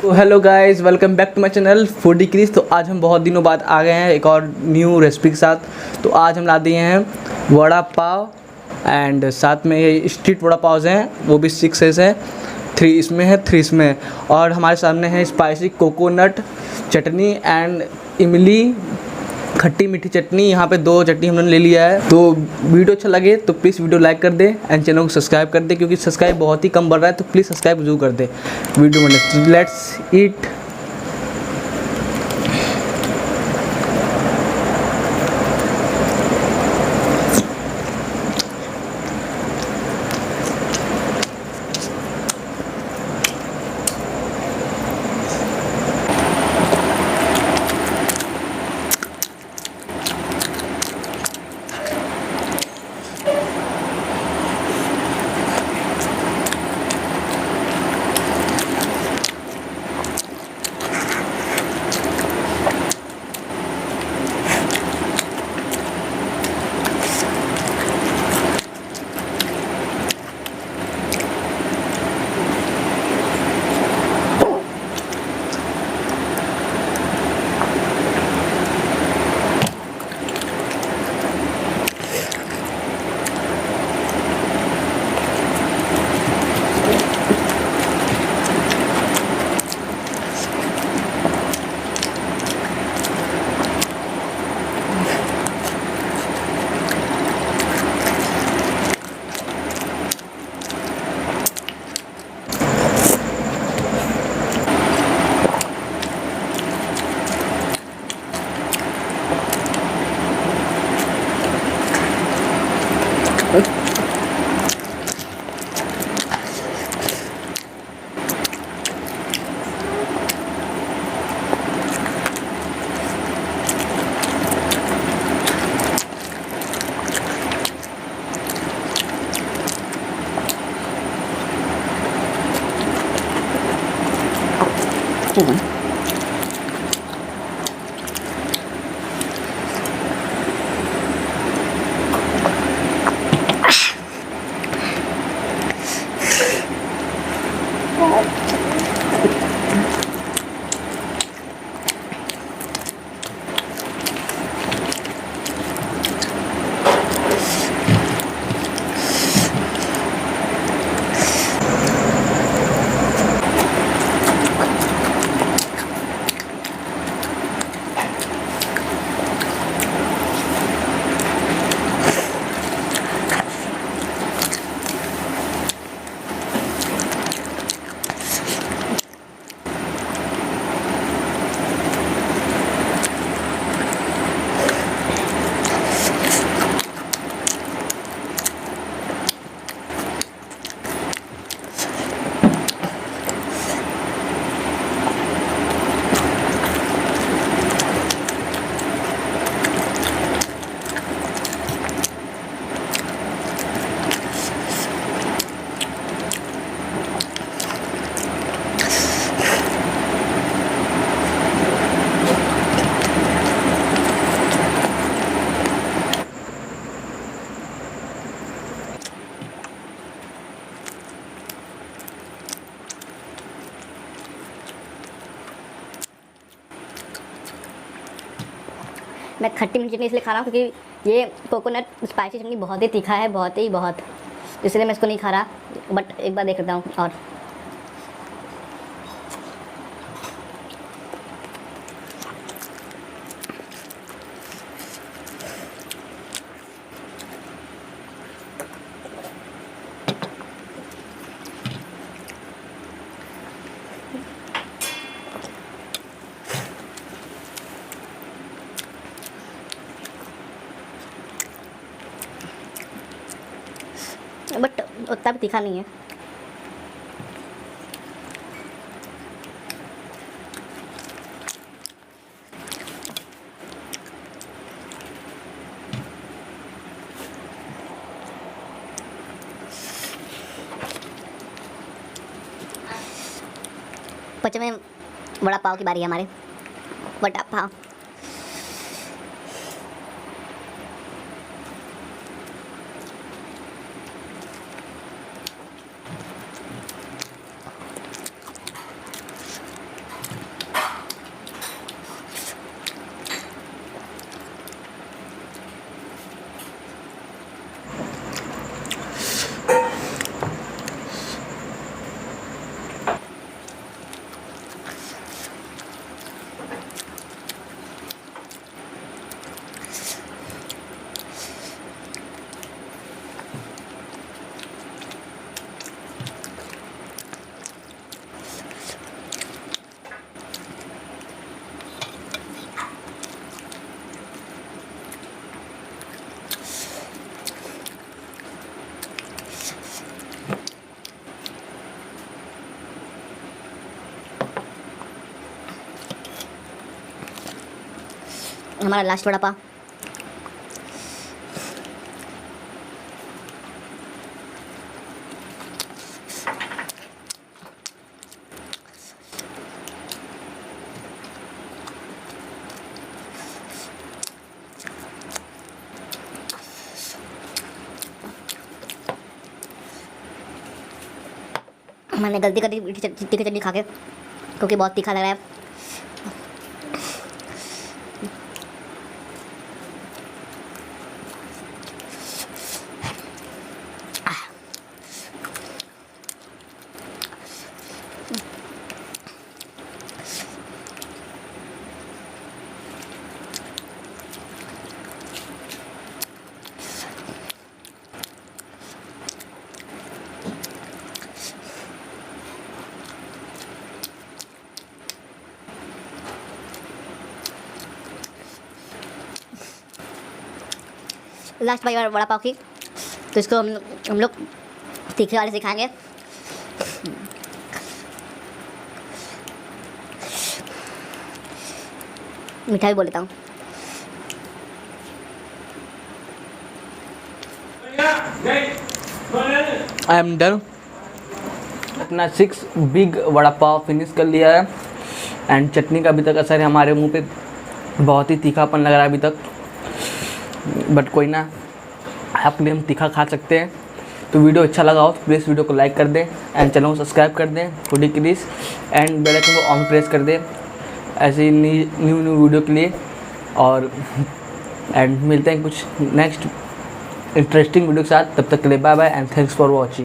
तो hello guys, welcome back to my channel Foodie Chris. तो आज हम बहुत दिनों बाद आ गए हैं एक और न्यू रेसिपी के साथ। तो आज हम ला दिए हैं वड़ा पाव एंड साथ में ये स्ट्रीट वड़ा पाव हैं, वो भी 6 है, 3 इसमें है, 3 इसमें है। और हमारे सामने है स्पाइसी कोकोनट चटनी एंड इमली खट्टी मीठी चटनी। यहाँ पे 2 चटनी हमने ले लिया है। तो वीडियो अच्छा लगे तो प्लीज़ वीडियो लाइक कर दे एंड चैनल को सब्सक्राइब कर दे, क्योंकि सब्सक्राइब बहुत ही कम बढ़ रहा है। तो प्लीज़ सब्सक्राइब जरूर कर दे। वीडियो में लेट्स ईट। मैं खट्टी मीठी चटनी इसलिए खा रहा हूँ क्योंकि ये कोकोनट स्पाइसी चटनी बहुत ही तीखा है, बहुत ही बहुत, इसलिए मैं इसको नहीं खा रहा। बट एक बार देख लेता हूँ। और बट उतना भी तीखा नहीं है। में वड़ा पाव की बारी है हमारे। वड़ा पाव हमारा लास्ट वड़ा पाव। मैंने गलती कर दी तीखी चटनी खा के, क्योंकि बहुत तीखा लग रहा है। लास्ट बार वड़ा पाव की, तो इसको हम लोग तीखे वाले से खाएंगे। मीठा भी बोल लेता हूँ। I am done. अपना 6 बिग वड़ा पाव फिनिश कर लिया है। एंड चटनी का अभी तक असर है हमारे मुंह पे, बहुत ही तीखापन लग रहा है अभी तक, बट कोई ना, अपने हम तीखा खा सकते हैं। तो वीडियो अच्छा लगा हो तो प्लीज़ वीडियो को लाइक कर दें एंड चैनल को सब्सक्राइब कर दें Foodie Chris, and bell icon को ऑन प्रेस कर दें ऐसे ही न्यू वीडियो के लिए। और एंड मिलते हैं कुछ नेक्स्ट इंटरेस्टिंग वीडियो के साथ। तब तक के लिए bye bye and thanks for watching.